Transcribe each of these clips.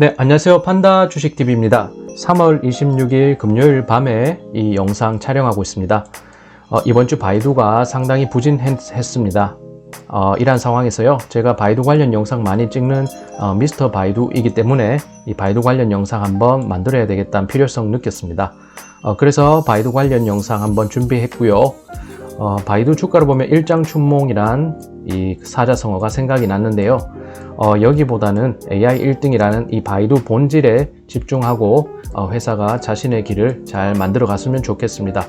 네, 안녕하세요. 판다 주식TV입니다. 3월 26일 금요일 밤에 이 영상 촬영하고 있습니다. 이번 주 바이두가 상당히 부진했습니다. 이러한 상황에서요, 제가 바이두 관련 영상 많이 찍는 미스터 바이두이기 때문에 이 바이두 관련 영상 한번 만들어야 되겠다는 필요성 느꼈습니다. 그래서 바이두 관련 영상 한번 준비했고요. 바이두 주가를 보면 일장춘몽이란 이 사자성어가 생각이 났는데요. 여기보다는 AI 1등이라는 이 바이두 본질에 집중하고 회사가 자신의 길을 잘 만들어 갔으면 좋겠습니다.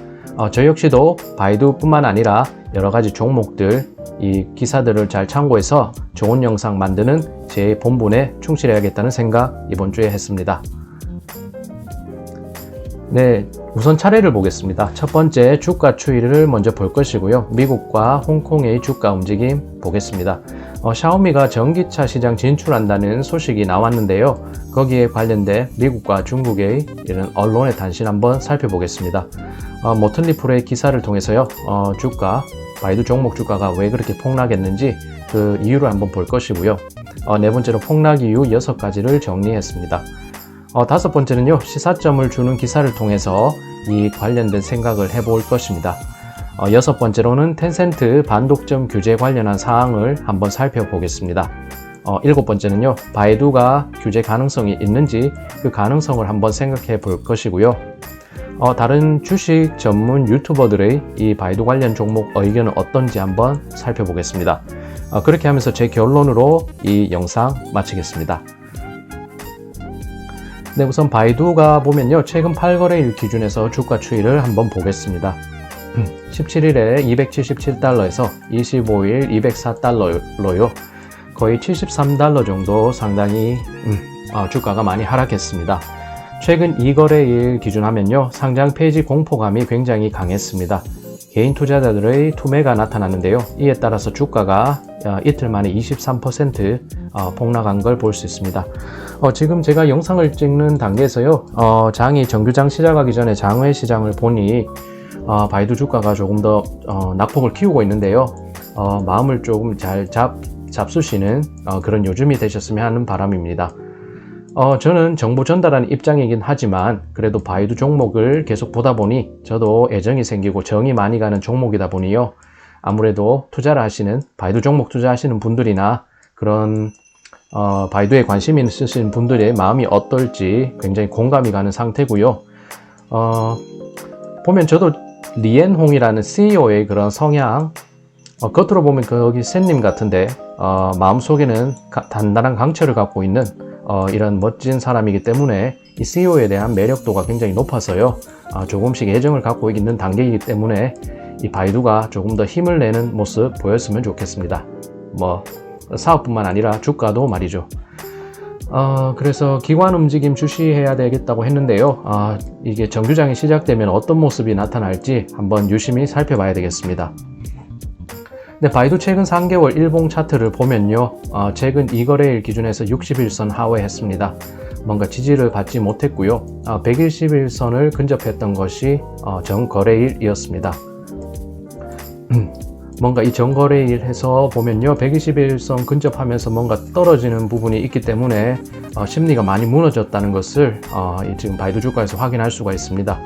저 역시도 바이두뿐만 아니라 여러가지 종목들, 이 기사들을 잘 참고해서 좋은 영상 만드는 제 본분에 충실해야겠다는 생각 이번 주에 했습니다. 네, 우선 차례를 보겠습니다. 첫 번째 주가 추이를 먼저 볼 것이고요. 미국과 홍콩의 주가 움직임 보겠습니다. 샤오미가 전기차 시장 진출한다는 소식이 나왔는데요. 거기에 관련된 미국과 중국의 이런 언론의 단신 한번 살펴보겠습니다. 모틀리 프로의 기사를 통해서요. 바이두 종목 주가가 왜 그렇게 폭락했는지 그 이유를 한번 볼 것이고요. 네 번째로 폭락 이유 6가지를 정리했습니다. 다섯 번째는요, 시사점을 주는 기사를 통해서 이 관련된 생각을 해볼 것입니다. 여섯 번째로는 텐센트 반독점 규제 관련한 사항을 한번 살펴보겠습니다. 일곱 번째는요, 바이두가 규제 가능성이 있는지 그 가능성을 한번 생각해 볼 것이고요. 다른 주식 전문 유튜버들의 이 바이두 관련 종목 의견은 어떤지 한번 살펴보겠습니다. 그렇게 하면서 제 결론으로 이 영상 마치겠습니다. 네, 우선 바이두가 보면요, 최근 8거래일 기준에서 주가 추이를 한번 보겠습니다. 17일에 277달러에서 25일 204달러로요. 거의 73달러 정도 상당히 주가가 많이 하락했습니다. 최근 2거래일 기준하면요, 상장 폐지 공포감이 굉장히 강했습니다. 개인 투자자들의 투매가 나타났는데요. 이에 따라서 주가가 이틀 만에 23% 폭락한 걸 볼 수 있습니다. 지금 제가 영상을 찍는 단계에서요, 장이 정규장 시작하기 전에 장외 시장을 보니 바이두 주가가 조금 더 낙폭을 키우고 있는데요. 마음을 조금 잘 잡수시는 그런 요즘이 되셨으면 하는 바람입니다. 저는 정보 전달하는 입장이긴 하지만 그래도 바이두 종목을 계속 보다 보니 저도 애정이 생기고 정이 많이 가는 종목이다 보니요, 아무래도 투자를 하시는 바이두 종목 투자하시는 분들이나 그런 바이두에 관심이 있으신 분들의 마음이 어떨지 굉장히 공감이 가는 상태고요. 보면 저도 리엔홍이라는 CEO의 그런 성향, 겉으로 보면 거기 샌님 같은데 마음속에는 단단한 강철을 갖고 있는 이런 멋진 사람이기 때문에 이 CEO에 대한 매력도가 굉장히 높아서요, 조금씩 애정을 갖고 있는 단계이기 때문에 이 바이두가 조금 더 힘을 내는 모습 보였으면 좋겠습니다. 사업뿐만 아니라 주가도 말이죠. 그래서 기관 움직임 주시해야 되겠다고 했는데요. 이게 정규장이 시작되면 어떤 모습이 나타날지 한번 유심히 살펴봐야 되겠습니다. 네, 바이두 최근 3개월 일봉 차트를 보면요, 최근 2거래일 기준에서 60일선 하회했습니다. 뭔가 지지를 받지 못했고요. 120일선을 근접했던 것이 전거래일이었습니다. 뭔가 이 전거래일 해서 보면요, 121선 근접하면서 뭔가 떨어지는 부분이 있기 때문에 심리가 많이 무너졌다는 것을 지금 바이두 주가에서 확인할 수가 있습니다.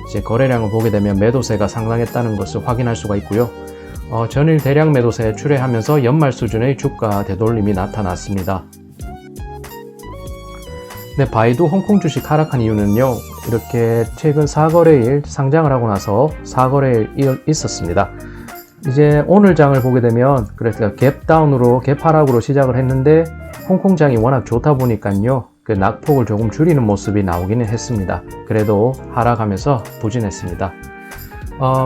이제 거래량을 보게 되면 매도세가 상당했다는 것을 확인할 수가 있고요. 전일 대량 매도세 출회하면서 연말 수준의 주가 되돌림이 나타났습니다. 네, 바이두 홍콩 주식 하락한 이유는요, 이렇게 최근 4거래일 상장을 하고 나서 4거래일 있었습니다. 이제 오늘 장을 보게 되면 그래서 갭다운으로 갭하락으로 시작을 했는데 홍콩장이 워낙 좋다 보니까요, 그 낙폭을 조금 줄이는 모습이 나오기는 했습니다. 그래도 하락하면서 부진했습니다.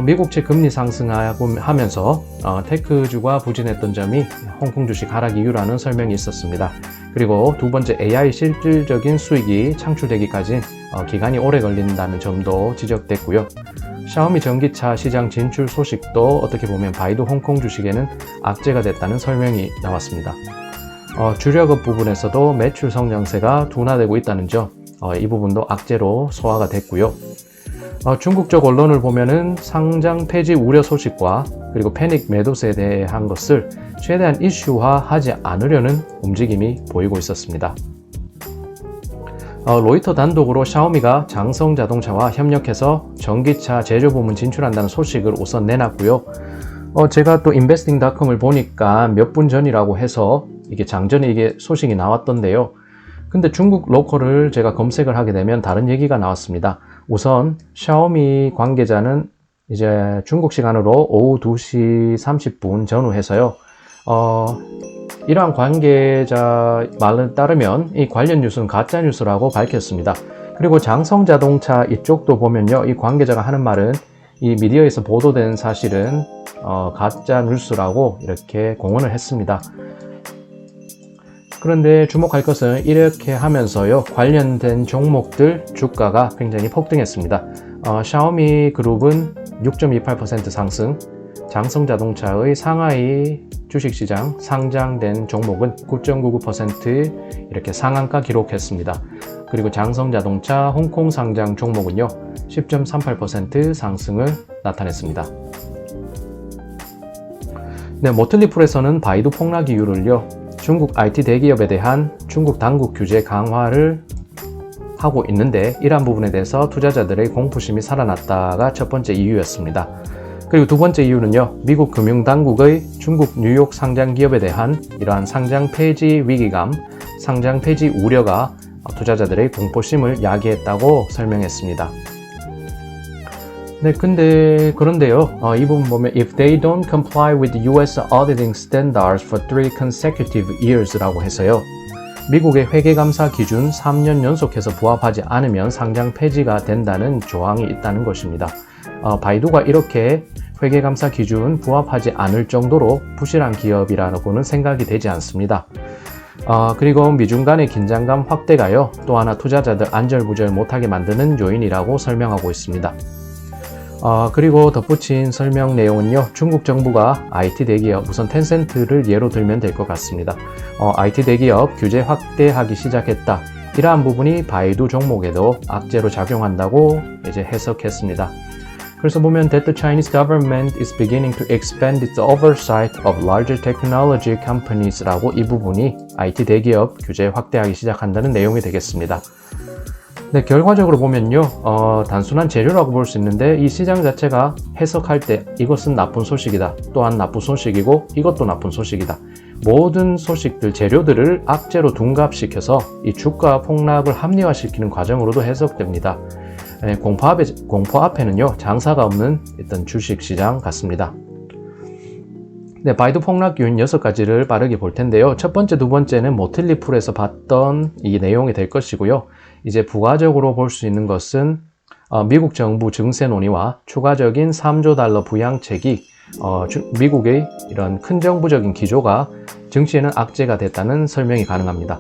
미국채 금리 상승하면서 테크주가 부진했던 점이 홍콩 주식 하락 이유라는 설명이 있었습니다. 그리고 두 번째, AI 실질적인 수익이 창출되기까지 기간이 오래 걸린다는 점도 지적됐고요. 샤오미 전기차 시장 진출 소식도 어떻게 보면 바이두 홍콩 주식에는 악재가 됐다는 설명이 나왔습니다. 주력업 부분에서도 매출 성장세가 둔화되고 있다는 점, 이 부분도 악재로 소화가 됐고요. 중국 쪽 언론을 보면은 상장 폐지 우려 소식과 그리고 패닉 매도세에 대한 것을 최대한 이슈화하지 않으려는 움직임이 보이고 있었습니다. 로이터 단독으로 샤오미가 장성 자동차와 협력해서 전기차 제조 부문 진출한다는 소식을 우선 내놨고요. 제가 또 investing.com을 보니까 몇 분 전이라고 해서 이게 장전에 이게 소식이 나왔던데요. 근데 중국 로컬을 제가 검색을 하게 되면 다른 얘기가 나왔습니다. 우선 샤오미 관계자는 이제 중국 시간으로 오후 2시 30분 전후해서요. 이러한 관계자 말에 따르면 이 관련 뉴스는 가짜 뉴스라고 밝혔습니다. 그리고 장성 자동차 이쪽도 보면요, 이 관계자가 하는 말은 이 미디어에서 보도된 사실은 가짜 뉴스라고 이렇게 공언을 했습니다. 그런데 주목할 것은 이렇게 하면서요, 관련된 종목들 주가가 굉장히 폭등했습니다. 샤오미 그룹은 6.28% 상승, 장성 자동차의 상하이 주식시장 상장된 종목은 9.99% 이렇게 상한가 기록했습니다. 그리고 장성 자동차 홍콩 상장 종목은요 10.38% 상승을 나타냈습니다. 네, 모틀리 풀에서는 바이두 폭락 이유를요, 중국 IT 대기업에 대한 중국 당국 규제 강화를 하고 있는데 이러한 부분에 대해서 투자자들의 공포심이 살아났다가 첫 번째 이유였습니다. 그리고 두 번째 이유는요, 미국 금융당국의 중국 뉴욕 상장 기업에 대한 이러한 상장 폐지 위기감, 상장 폐지 우려가 투자자들의 공포심을 야기했다고 설명했습니다. 네, 그런데요, 이 부분 보면 if they don't comply with the US auditing standards for 3 consecutive years라고 해서요, 미국의 회계감사 기준 3년 연속해서 부합하지 않으면 상장 폐지가 된다는 조항이 있다는 것입니다. 바이두가 이렇게 회계감사 기준 부합하지 않을 정도로 부실한 기업이라고는 생각이 되지 않습니다. 그리고 미중 간의 긴장감 확대가요, 또 하나 투자자들 안절부절 못하게 만드는 요인이라고 설명하고 있습니다. 그리고 덧붙인 설명 내용은요, 중국 정부가 IT 대기업, 우선 텐센트를 예로 들면 될 것 같습니다. IT 대기업 규제 확대하기 시작했다. 이러한 부분이 바이두 종목에도 악재로 작용한다고 이제 해석했습니다. 그래서 보면 that the Chinese government is beginning to expand its oversight of larger technology companies라고 이 부분이 IT 대기업 규제 확대하기 시작한다는 내용이 되겠습니다. 네, 결과적으로 보면요, 단순한 재료라고 볼 수 있는데 이 시장 자체가 해석할 때 이것은 나쁜 소식이다, 또한 나쁜 소식이고 이것도 나쁜 소식이다. 모든 소식들, 재료들을 악재로 둔갑시켜서 이 주가 폭락을 합리화시키는 과정으로도 해석됩니다. 네, 공포 앞에는요, 장사가 없는 일단 주식시장 같습니다. 네, 바이두 폭락 요인 6가지를 빠르게 볼 텐데요. 첫 번째, 두 번째는 모틀리 풀에서 봤던 이 내용이 될 것이고요. 이제 부가적으로 볼 수 있는 것은 미국 정부 증세 논의와 추가적인 3조 달러 부양책이 미국의 이런 큰 정부적인 기조가 증시에는 악재가 됐다는 설명이 가능합니다.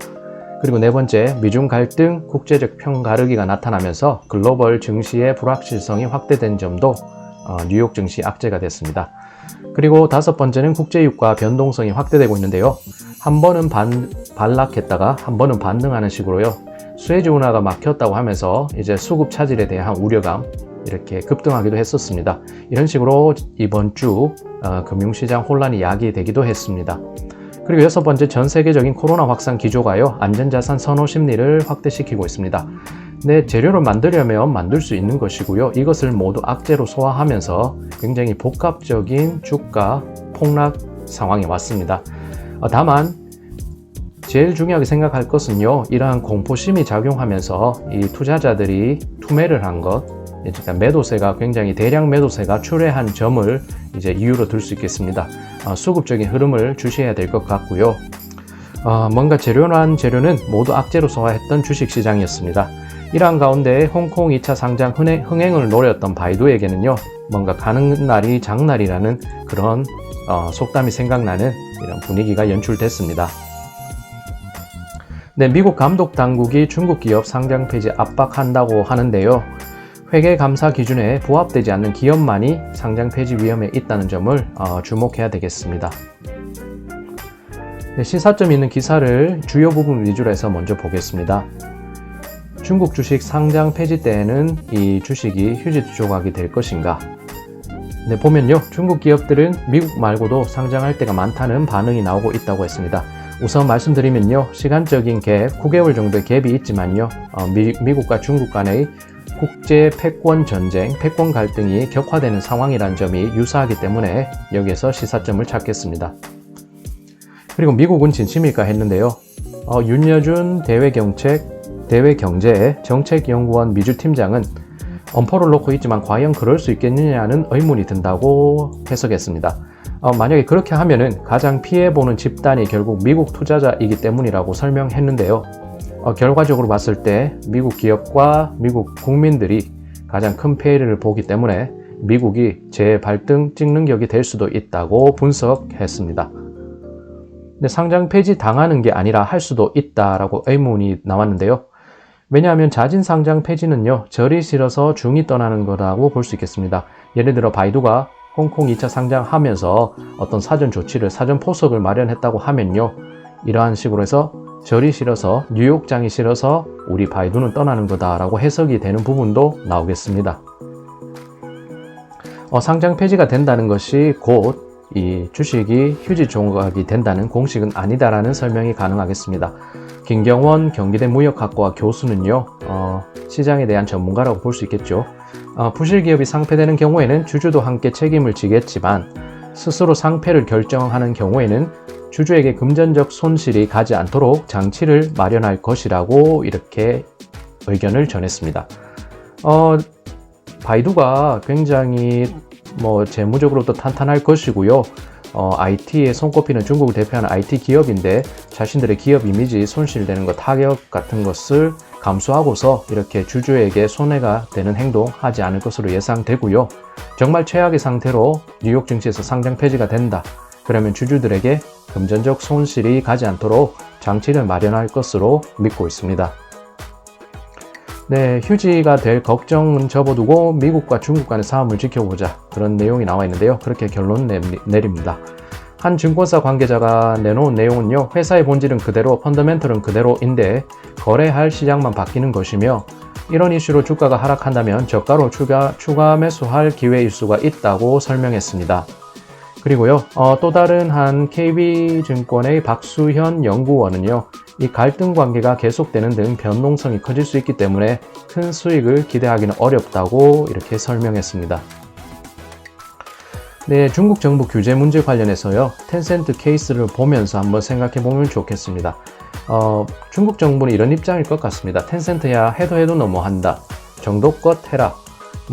그리고 네 번째, 미중 갈등, 국제적 편가르기가 나타나면서 글로벌 증시의 불확실성이 확대된 점도 뉴욕 증시 악재가 됐습니다. 그리고 다섯 번째는 국제유가 변동성이 확대되고 있는데요. 한 번은 반락했다가 한 번은 반등하는 식으로요. 수에즈 운하가 막혔다고 하면서 이제 수급 차질에 대한 우려감 이렇게 급등하기도 했었습니다. 이런 식으로 이번 주 금융시장 혼란이 야기되기도 했습니다. 그리고 여섯 번째, 전 세계적인 코로나 확산 기조가요, 안전자산 선호 심리를 확대시키고 있습니다. 네, 재료를 만들려면 만들 수 있는 것이고요. 이것을 모두 악재로 소화하면서 굉장히 복합적인 주가 폭락 상황이 왔습니다. 다만 제일 중요하게 생각할 것은요, 이러한 공포심이 작용하면서 이 투자자들이 투매를 한 것, 매도세가 굉장히 대량 매도세가 출회한 점을 이제 이유로 들 수 있겠습니다. 수급적인 흐름을 주시해야 될 것 같고요. 뭔가 재료는 모두 악재로 소화했던 주식시장이었습니다. 이러한 가운데 홍콩 2차 상장 흥행을 노렸던 바이두에게는요, 뭔가 가는 날이 장날이라는 그런 속담이 생각나는 이런 분위기가 연출됐습니다. 네, 미국 감독 당국이 중국 기업 상장 폐지 압박한다고 하는데요. 회계 감사 기준에 부합되지 않는 기업만이 상장 폐지 위험에 있다는 점을 주목해야 되겠습니다. 네, 시사점이 있는 기사를 주요 부분 위주로 해서 먼저 보겠습니다. 중국 주식 상장 폐지 때에는 이 주식이 휴지 조각이 될 것인가? 네, 보면요, 중국 기업들은 미국 말고도 상장할 때가 많다는 반응이 나오고 있다고 했습니다. 우선 말씀드리면요, 시간적인 갭, 9개월 정도의 갭이 있지만요, 미국과 중국 간의 국제 패권 전쟁, 패권 갈등이 격화되는 상황이라는 점이 유사하기 때문에 여기에서 시사점을 찾겠습니다. 그리고 미국은 진심일까 했는데요, 윤여준 대외경제 정책연구원 미주팀장은 엄포를 놓고 있지만 과연 그럴 수 있겠느냐는 의문이 든다고 해석했습니다. 만약에 그렇게 하면은 가장 피해보는 집단이 결국 미국 투자자이기 때문이라고 설명했는데요. 결과적으로 봤을 때 미국 기업과 미국 국민들이 가장 큰 피해를 보기 때문에 미국이 재발등 찍는 격이 될 수도 있다고 분석했습니다. 근데 상장 폐지 당하는 게 아니라 할 수도 있다라고 의문이 나왔는데요. 왜냐하면 자진 상장 폐지는요, 절이 싫어서 중이 떠나는 거라고 볼 수 있겠습니다. 예를 들어 바이두가 홍콩 2차 상장하면서 어떤 사전 조치를, 사전 포석을 마련했다고 하면요, 이러한 식으로 해서 절이 싫어서, 뉴욕장이 싫어서 우리 바이두는 떠나는 거다라고 해석이 되는 부분도 나오겠습니다. 상장 폐지가 된다는 것이 곧 이 주식이 휴지 조각이 된다는 공식은 아니다라는 설명이 가능하겠습니다. 김경원 경기대 무역학과 교수는요, 시장에 대한 전문가라고 볼 수 있겠죠. 부실기업이 상폐되는 경우에는 주주도 함께 책임을 지겠지만 스스로 상폐를 결정하는 경우에는 주주에게 금전적 손실이 가지 않도록 장치를 마련할 것이라고 이렇게 의견을 전했습니다. 바이두가 굉장히 재무적으로도 탄탄할 것이고요. IT에 손꼽히는 중국을 대표하는 IT 기업인데 자신들의 기업 이미지 손실되는 것, 타격 같은 것을 감수하고서 이렇게 주주에게 손해가 되는 행동 하지 않을 것으로 예상되고요. 정말 최악의 상태로 뉴욕 증시에서 상장 폐지가 된다. 그러면 주주들에게 금전적 손실이 가지 않도록 장치를 마련할 것으로 믿고 있습니다. 네, 휴지가 될 걱정은 접어두고 미국과 중국 간의 싸움을 지켜보자, 그런 내용이 나와 있는데요. 그렇게 결론 내립니다. 한 증권사 관계자가 내놓은 내용은요, 회사의 본질은 그대로, 펀더멘털은 그대로인데 거래할 시장만 바뀌는 것이며 이런 이슈로 주가가 하락한다면 저가로 추가 매수할 기회일 수가 있다고 설명했습니다. 그리고요, 또 다른 한 KB증권의 박수현 연구원은요, 이 갈등 관계가 계속되는 등 변동성이 커질 수 있기 때문에 큰 수익을 기대하기는 어렵다고 이렇게 설명했습니다. 네, 중국 정부 규제 문제 관련해서요, 텐센트 케이스를 보면서 한번 생각해 보면 좋겠습니다. 중국 정부는 이런 입장일 것 같습니다. 텐센트야 해도 너무한다, 정도껏 해라,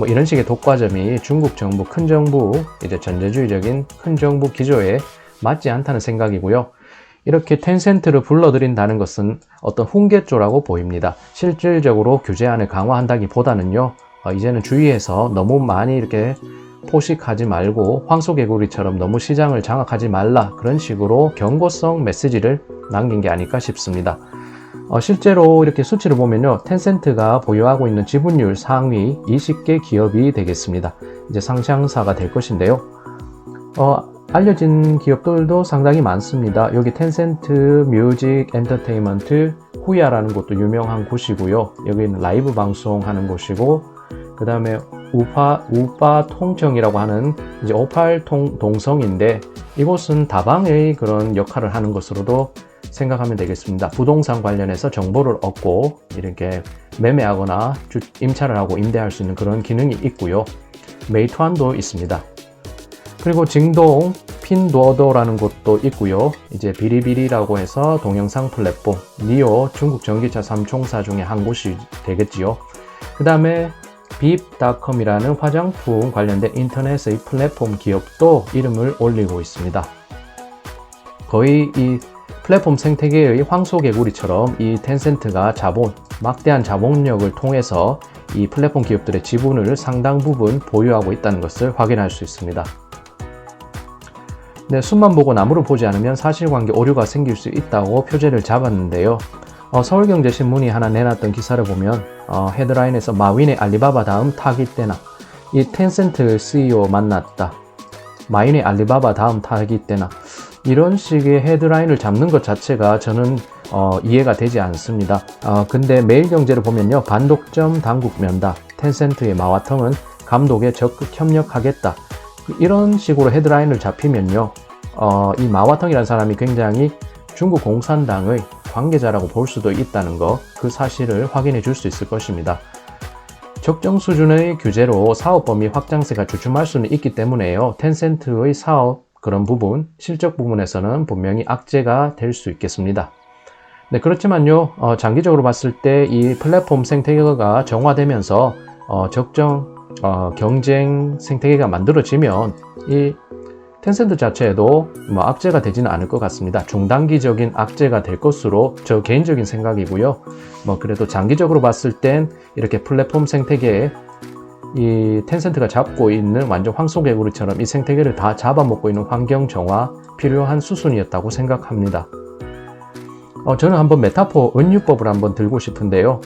이런 식의 독과점이 중국 정부, 큰 정부, 이제 전제주의적인 큰 정부 기조에 맞지 않다는 생각이고요. 이렇게 텐센트를 불러들인다는 것은 어떤 훈계조라고 보입니다. 실질적으로 규제안을 강화한다기보다는요, 이제는 주의해서 너무 많이 이렇게 포식하지 말고 황소개구리처럼 너무 시장을 장악하지 말라, 그런 식으로 경고성 메시지를 남긴 게 아닐까 싶습니다. 실제로 이렇게 수치를 보면요, 텐센트가 보유하고 있는 지분율 상위 20개 기업이 되겠습니다. 이제 상장사가 될 것인데요. 알려진 기업들도 상당히 많습니다. 여기 텐센트 뮤직 엔터테인먼트, 후야라는 곳도 유명한 곳이고요. 여기는 라이브 방송하는 곳이고, 그 다음에 우파 통정이라고 하는 이제 오팔 동성인데, 이곳은 다방의 그런 역할을 하는 것으로도 생각하면 되겠습니다. 부동산 관련해서 정보를 얻고 이렇게 매매하거나 임차를 하고 임대할 수 있는 그런 기능이 있고요. 메이투안도 있습니다. 그리고 징동 핀도어도라는 곳도 있고요. 이제 비리비리라고 해서 동영상 플랫폼, 니오 중국 전기차 3총사 중에 한 곳이 되겠지요. 그 다음에 빕닷컴이라는 화장품 관련된 인터넷의 플랫폼 기업도 이름을 올리고 있습니다. 거의 이 플랫폼 생태계의 황소개구리처럼 이 텐센트가 막대한 자본력을 통해서 이 플랫폼 기업들의 지분을 상당 부분 보유하고 있다는 것을 확인할 수 있습니다. 네, 숲만 보고 나무를 보지 않으면 사실관계 오류가 생길 수 있다고 표제를 잡았는데요. 서울경제신문이 하나 내놨던 기사를 보면 헤드라인에서 마윈의 알리바바 다음 타깃 되나, 이 텐센트 CEO 만났다, 마윈의 알리바바 다음 타깃 되나, 이런 식의 헤드라인을 잡는 것 자체가 저는 이해가 되지 않습니다. 근데 매일경제를 보면요, 반독점 당국 면담, 텐센트의 마와텅은 감독에 적극 협력하겠다, 이런 식으로 헤드라인을 잡히면요, 이 마와텅이라는 사람이 굉장히 중국 공산당의 관계자라고 볼 수도 있다는 것, 그 사실을 확인해 줄 수 있을 것입니다. 적정 수준의 규제로 사업 범위 확장세가 주춤할 수는 있기 때문에요. 텐센트의 사업 그런 부분, 실적 부분에서는 분명히 악재가 될 수 있겠습니다. 네, 그렇지만요, 장기적으로 봤을 때 이 플랫폼 생태계가 정화되면서 적정 경쟁 생태계가 만들어지면 이 텐센트 자체에도 뭐 악재가 되지는 않을 것 같습니다. 중단기적인 악재가 될 것으로 저 개인적인 생각이고요. 뭐 그래도 장기적으로 봤을 땐 이렇게 플랫폼 생태계에 이 텐센트가 잡고 있는 완전 황소개구리처럼 이 생태계를 다 잡아먹고 있는 환경 정화 필요한 수순이었다고 생각합니다. 저는 한번 메타포 은유법을 한번 들고 싶은데요.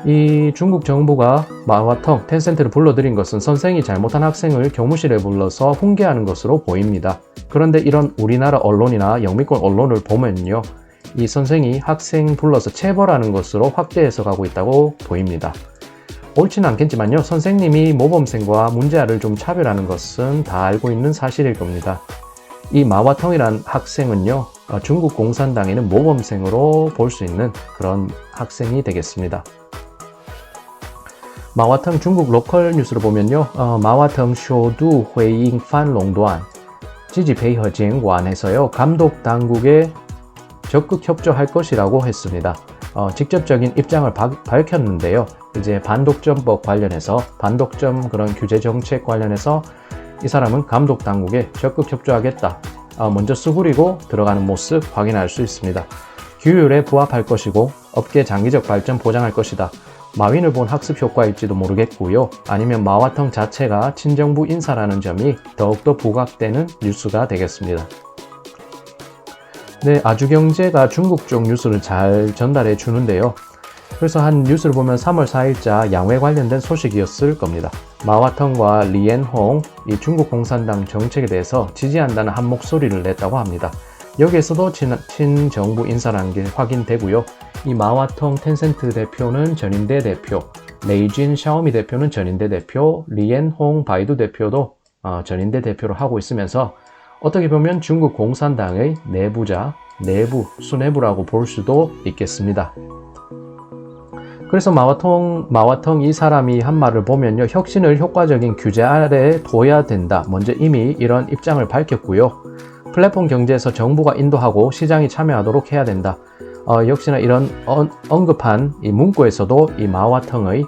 이 중국 정부가 마와텅 텐센트를 불러들인 것은 선생이 잘못한 학생을 교무실에 불러서 훈계하는 것으로 보입니다. 그런데 이런 우리나라 언론이나 영미권 언론을 보면요, 이 선생이 학생 불러서 체벌하는 것으로 확대 해석하고 있다고 보입니다. 옳지는 않겠지만요, 선생님이 모범생과 문제아를 좀 차별하는 것은 다 알고 있는 사실일 겁니다. 이 마와텅이란 학생은요, 중국 공산당에는 모범생으로 볼 수 있는 그런 학생이 되겠습니다. 마와텅 중국 로컬 뉴스를 보면요, 마와텅 쇼두 회잉 판 롱도안 지지 페이허 쟁관에서요, 감독 당국에 적극 협조할 것이라고 했습니다. 직접적인 입장을 밝혔는데요. 이제 반독점법 관련해서 반독점 그런 규제 정책 관련해서 이 사람은 감독 당국에 적극 협조하겠다. 먼저 수그리고 들어가는 모습 확인할 수 있습니다. 규율에 부합할 것이고 업계 장기적 발전 보장할 것이다. 마윈을 본 학습 효과일지도 모르겠고요. 아니면 마와텅 자체가 친정부 인사라는 점이 더욱더 부각되는 뉴스가 되겠습니다. 네, 아주경제가 중국 쪽 뉴스를 잘 전달해 주는데요. 그래서 한 뉴스를 보면 3월 4일자 양회 관련된 소식이었을 겁니다. 마와텅과 리앤홍, 이 중국 공산당 정책에 대해서 지지한다는 한 목소리를 냈다고 합니다. 여기에서도 친정부 인사라는 게 확인되고요. 이 마와텅 텐센트 대표는 전인대 대표, 레이진 샤오미 대표는 전인대 대표, 리앤홍 바이두 대표도 전인대 대표로 하고 있으면서 어떻게 보면 중국 공산당의 내부 수뇌부라고 볼 수도 있겠습니다. 그래서 마와텅 이 사람이 한 말을 보면요, 혁신을 효과적인 규제 아래에 둬야 된다. 먼저 이미 이런 입장을 밝혔고요. 플랫폼 경제에서 정부가 인도하고 시장이 참여하도록 해야 된다. 역시나 이런 언급한 이 문구에서도 이 마와텅의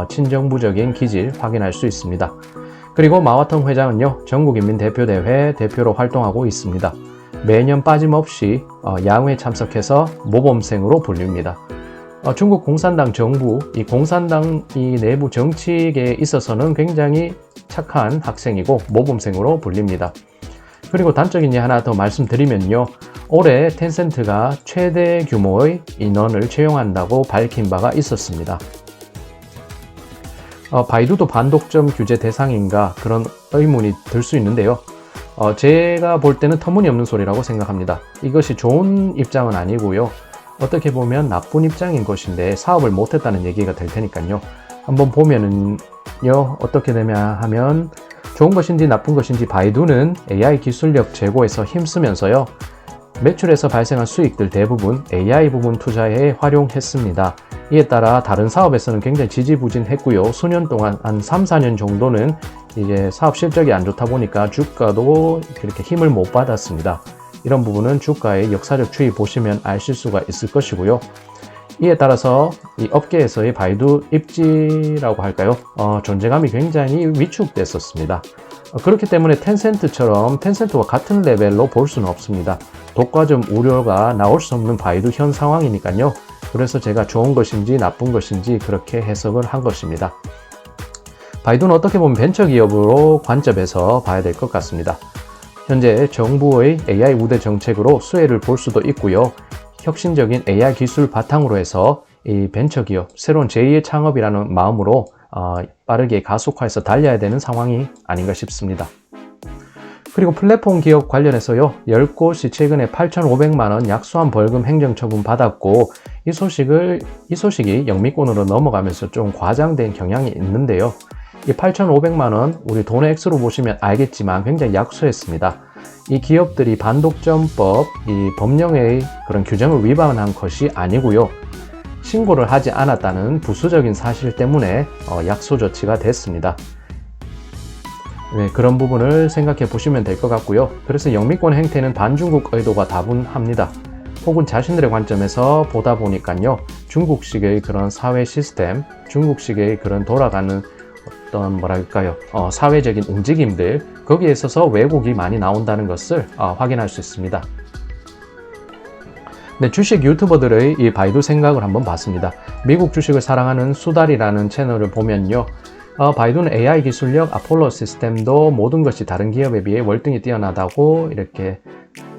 친정부적인 기질 확인할 수 있습니다. 그리고 마와텅 회장은요, 전국인민대표대회 대표로 활동하고 있습니다. 매년 빠짐없이 양회에 참석해서 모범생으로 불립니다. 중국 공산당 정부, 이 공산당 이 내부 정치계에 있어서는 굉장히 착한 학생이고 모범생으로 불립니다. 그리고 단적인 예 하나 더 말씀드리면요, 올해 텐센트가 최대 규모의 인원을 채용한다고 밝힌 바가 있었습니다. 바이두도 반독점 규제 대상인가 그런 의문이 들 수 있는데요. 제가 볼 때는 터무니없는 소리라고 생각합니다. 이것이 좋은 입장은 아니고요. 어떻게 보면 나쁜 입장인 것인데 사업을 못했다는 얘기가 될 테니까요. 한번 보면은요, 어떻게 되냐 하면 좋은 것인지 나쁜 것인지 바이두는 AI 기술력 제고에서 힘쓰면서요, 매출에서 발생한 수익들 대부분 AI 부분 투자에 활용했습니다. 이에 따라 다른 사업에서는 굉장히 지지부진했고요. 수년 동안 한 3, 4년 정도는 이제 사업 실적이 안 좋다 보니까 주가도 그렇게 힘을 못 받았습니다. 이런 부분은 주가의 역사적 추이 보시면 아실 수가 있을 것이고요. 이에 따라서 이 업계에서의 바이두 입지라고 할까요? 존재감이 굉장히 위축됐었습니다. 그렇기 때문에 텐센트와 같은 레벨로 볼 수는 없습니다. 독과점 우려가 나올 수 없는 바이두 현 상황이니까요. 그래서 제가 좋은 것인지 나쁜 것인지 그렇게 해석을 한 것입니다. 바이두는 어떻게 보면 벤처기업으로 관점에서 봐야 될 것 같습니다. 현재 정부의 AI 우대 정책으로 수혜를 볼 수도 있고요. 혁신적인 AI 기술 바탕으로 해서 이 벤처기업, 새로운 제2의 창업이라는 마음으로 빠르게 가속화해서 달려야 되는 상황이 아닌가 싶습니다. 그리고 플랫폼 기업 관련해서요, 10곳이 최근에 8,500만 원 약수한 벌금 행정처분 받았고, 이 소식이 영미권으로 넘어가면서 좀 과장된 경향이 있는데요. 이 8,500만 원 우리 돈의 액수로 보시면 알겠지만 굉장히 약소했습니다. 이 기업들이 반독점법, 이 법령의 그런 규정을 위반한 것이 아니고요. 신고를 하지 않았다는 부수적인 사실 때문에 약소 조치가 됐습니다. 네, 그런 부분을 생각해 보시면 될 것 같고요. 그래서 영미권 행태는 반중국 의도가 다분합니다. 혹은 자신들의 관점에서 보다 보니까요, 중국식의 그런 사회 시스템, 중국식의 그런 돌아가는 어떤 뭐랄까요, 사회적인 움직임들, 거기에 있어서 왜곡이 많이 나온다는 것을 확인할 수 있습니다. 네, 주식 유튜버들의 이 바이두 생각을 한번 봤습니다. 미국 주식을 사랑하는 수달이라는 채널을 보면요, 바이두는 AI 기술력, 아폴로 시스템도 모든 것이 다른 기업에 비해 월등히 뛰어나다고 이렇게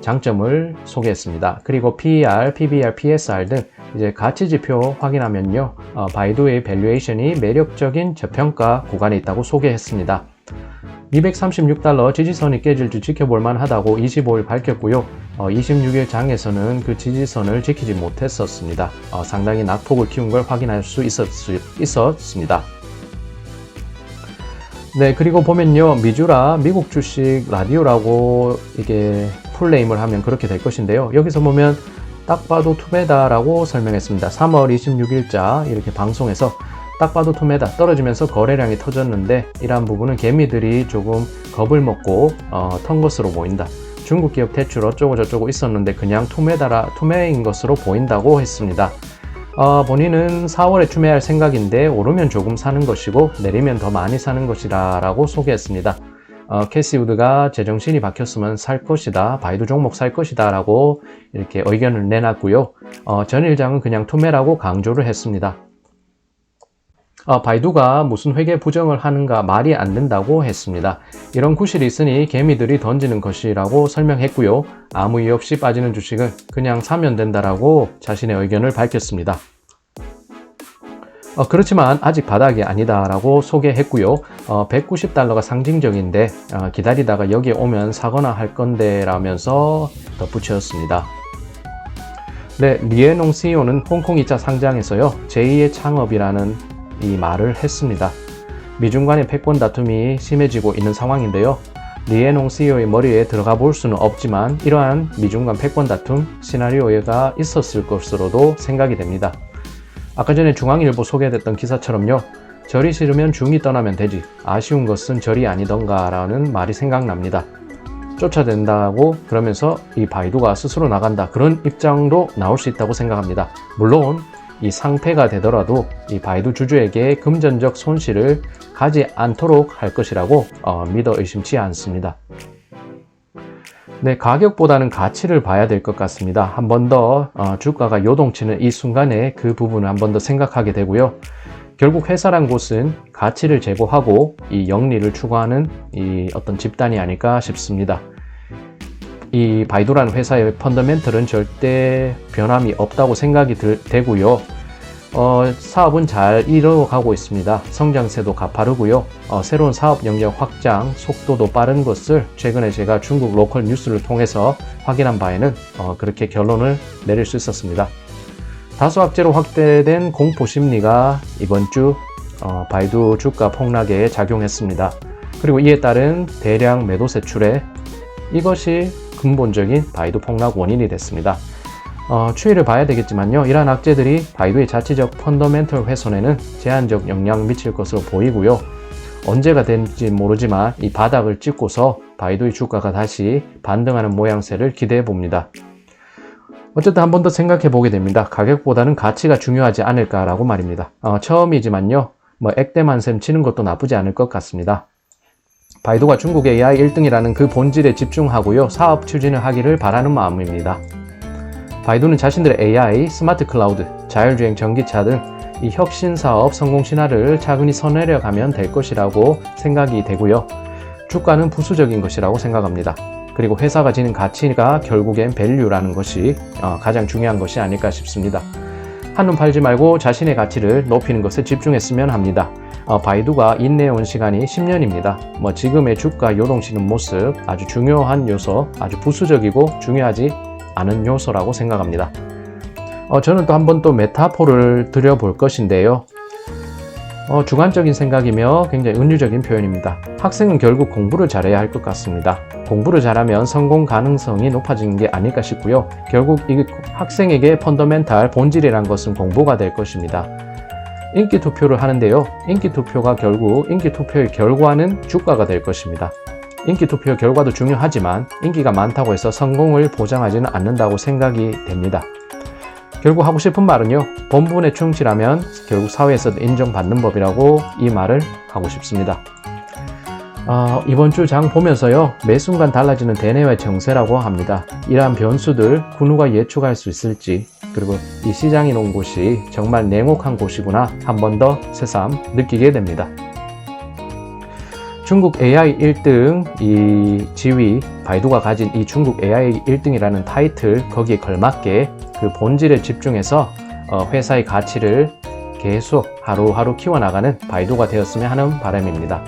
장점을 소개했습니다. 그리고 PER, PBR, PSR 등 이제 가치 지표 확인하면요, 바이두의 밸류에이션이 매력적인 저평가 구간에 있다고 소개했습니다. 236달러 지지선이 깨질지 지켜볼만 하다고 25일 밝혔고요. 26일 장에서는 그 지지선을 지키지 못했었습니다. 상당히 낙폭을 키운 걸 확인할 수 있었습니다. 네, 그리고 보면요, 미주라 미국 주식 라디오라고 이게 풀네임을 하면 그렇게 될 것인데요. 여기서 보면 딱 봐도 투매다라고 설명했습니다. 3월 26일자 이렇게 방송에서 딱 봐도 투매다, 떨어지면서 거래량이 터졌는데 이러한 부분은 개미들이 조금 겁을 먹고 턴 것으로 보인다. 중국 기업 대출 어쩌고 저쩌고 있었는데 그냥 투매인 것으로 보인다고 했습니다. 본인은 4월에 추매할 생각인데 오르면 조금 사는 것이고 내리면 더 많이 사는 것이다 라고 소개했습니다. 캐시 우드가 제정신이 박혔으면 살 것이다, 바이두 종목 살 것이다 라고 이렇게 의견을 내놨고요. 전일장은 그냥 투매라고 강조를 했습니다. 바이두가 무슨 회계 부정을 하는가 말이 안 된다고 했습니다. 이런 구실이 있으니 개미들이 던지는 것이라고 설명했고요. 아무 이유 없이 빠지는 주식은 그냥 사면 된다라고 자신의 의견을 밝혔습니다. 그렇지만 아직 바닥이 아니다라고 소개했고요. 190달러가 상징적인데 기다리다가 여기에 오면 사거나 할 건데 라면서 덧붙였습니다. 네, 리에농 CEO는 홍콩 2차 상장에서요, 제2의 창업이라는 이 말을 했습니다. 미중 간의 패권 다툼이 심해지고 있는 상황인데요. 리에농 CEO의 머리에 들어가 볼 수는 없지만 이러한 미중 간 패권 다툼 시나리오가 있었을 것으로도 생각이 됩니다. 아까 전에 중앙일보 소개됐던 기사처럼요, 절이 싫으면 중이 떠나면 되지, 아쉬운 것은 절이 아니던가 라는 말이 생각납니다. 쫓아낸다고 그러면서 이 바이두가 스스로 나간다, 그런 입장도 나올 수 있다고 생각합니다. 물론 이 상패가 되더라도 이 바이두 주주에게 금전적 손실을 가지 않도록 할 것이라고 믿어 의심치 않습니다. 네, 가격보다는 가치를 봐야 될 것 같습니다. 한 번 더 주가가 요동치는 이 순간에 그 부분을 한 번 더 생각하게 되고요. 결국 회사란 곳은 가치를 제고하고 이 영리를 추구하는 이 어떤 집단이 아닐까 싶습니다. 이 바이두라는 회사의 펀더멘털은 절대 변함이 없다고 생각이 되고요. 사업은 잘 이루어가고 있습니다. 성장세도 가파르고요. 새로운 사업 영역 확장 속도도 빠른 것을 최근에 제가 중국 로컬 뉴스를 통해서 확인한 바에는 그렇게 결론을 내릴 수 있었습니다. 다수 악재로 확대된 공포 심리가 이번 주 바이두 주가 폭락에 작용했습니다. 그리고 이에 따른 대량 매도세 출회, 이것이 근본적인 바이두 폭락 원인이 됐습니다. 추이를 봐야 되겠지만요, 이러한 악재들이 바이두의 자체적 펀더멘털 훼손에는 제한적 영향을 미칠 것으로 보이고요. 언제가 될지 모르지만 이 바닥을 찍고서 바이두의 주가가 다시 반등하는 모양새를 기대해 봅니다. 어쨌든 한 번 더 생각해 보게 됩니다. 가격보다는 가치가 중요하지 않을까라고 말입니다. 처음이지만요, 액대만샘 치는 것도 나쁘지 않을 것 같습니다. 바이두가 중국 AI 1등이라는 그 본질에 집중하고요, 사업 추진을 하기를 바라는 마음입니다. 바이두는 자신들의 AI, 스마트 클라우드, 자율주행 전기차 등 이 혁신 사업 성공 신화를 차근히 서내려가면 될 것이라고 생각이 되고요. 주가는 부수적인 것이라고 생각합니다. 그리고 회사가 지닌 가치가 결국엔 밸류라는 것이 가장 중요한 것이 아닐까 싶습니다. 한눈 팔지 말고 자신의 가치를 높이는 것에 집중했으면 합니다. 바이두가 인내해온 시간이 10년입니다. 지금의 주가 요동치는 모습 아주 중요한 요소, 아주 부수적이고 중요하지 않은 요소라고 생각합니다. 저는 또 한 번 또 메타포를 드려볼 것인데요. 주관적인 생각이며 굉장히 은유적인 표현입니다. 학생은 결국 공부를 잘해야 할 것 같습니다. 공부를 잘하면 성공 가능성이 높아지는 게 아닐까 싶고요. 결국 이 학생에게 펀더멘탈 본질이란 것은 공부가 될 것입니다. 인기 투표를 하는데요. 인기 투표가 결국 인기 투표의 결과는 주가가 될 것입니다. 인기 투표 결과도 중요하지만 인기가 많다고 해서 성공을 보장하지는 않는다고 생각이 됩니다. 결국 하고 싶은 말은요. 본분에 충실하면 결국 사회에서도 인정받는 법이라고 이 말을 하고 싶습니다. 이번 주 장 보면서요. 매 순간 달라지는 대내외 정세라고 합니다. 이러한 변수들 누가 예측할 수 있을지, 그리고 이 시장이 놓은 곳이 정말 냉혹한 곳이구나 한 번 더 새삼 느끼게 됩니다. 중국 AI 1등 이 지위, 바이두가 가진 이 중국 AI 1등이라는 타이틀, 거기에 걸맞게 그 본질에 집중해서 회사의 가치를 계속 하루하루 키워나가는 바이두가 되었으면 하는 바람입니다.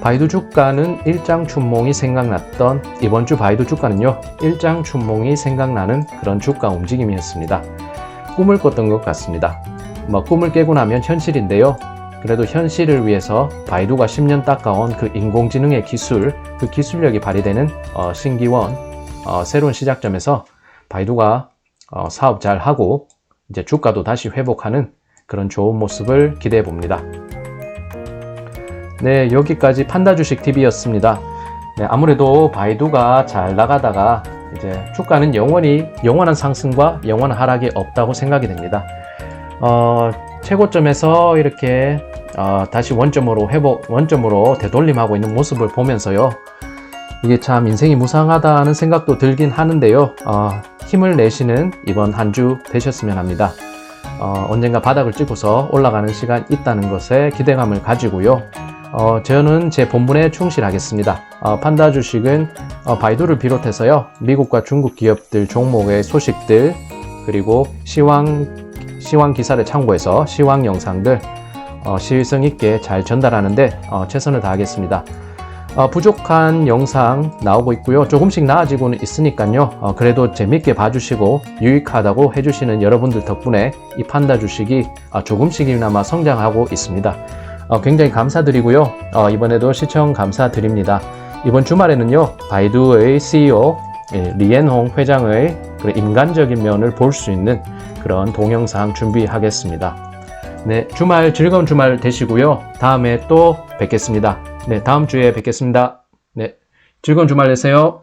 바이두 주가는 일장춘몽이 생각났던, 이번 주 바이두 주가는요, 일장춘몽이 생각나는 그런 주가 움직임이었습니다. 꿈을 꿨던 것 같습니다. 꿈을 깨고 나면 현실인데요. 그래도 현실을 위해서 바이두가 10년 닦아온 그 인공지능의 기술, 그 기술력이 발휘되는 신기원, 새로운 시작점에서 바이두가 사업 잘 하고 이제 주가도 다시 회복하는 그런 좋은 모습을 기대해 봅니다. 네, 여기까지 판다 주식 TV였습니다. 네, 아무래도 바이두가 잘 나가다가 이제 주가는 영원한 상승과 영원한 하락이 없다고 생각이 됩니다. 최고점에서 이렇게 다시 원점으로 되돌림하고 있는 모습을 보면서요. 이게 참 인생이 무상하다는 생각도 들긴 하는데요. 힘을 내시는 이번 한 주 되셨으면 합니다. 언젠가 바닥을 찍고서 올라가는 시간 있다는 것에 기대감을 가지고요. 저는 제 본분에 충실하겠습니다. 판다 주식은 바이두를 비롯해서요. 미국과 중국 기업들 종목의 소식들, 그리고 시황 기사를 참고해서 시황 영상들 시의성 있게 잘 전달하는데 최선을 다하겠습니다. 부족한 영상 나오고 있고요. 조금씩 나아지고는 있으니까요. 그래도 재밌게 봐주시고 유익하다고 해주시는 여러분들 덕분에 이 판다 주식이 조금씩이나마 성장하고 있습니다. 굉장히 감사드리고요. 이번에도 시청 감사드립니다. 이번 주말에는요. 바이두의 CEO 리앤홍 회장의 인간적인 면을 볼 수 있는 그런 동영상 준비하겠습니다. 네, 즐거운 주말 되시고요. 다음에 또 뵙겠습니다. 네, 다음 주에 뵙겠습니다. 네, 즐거운 주말 되세요.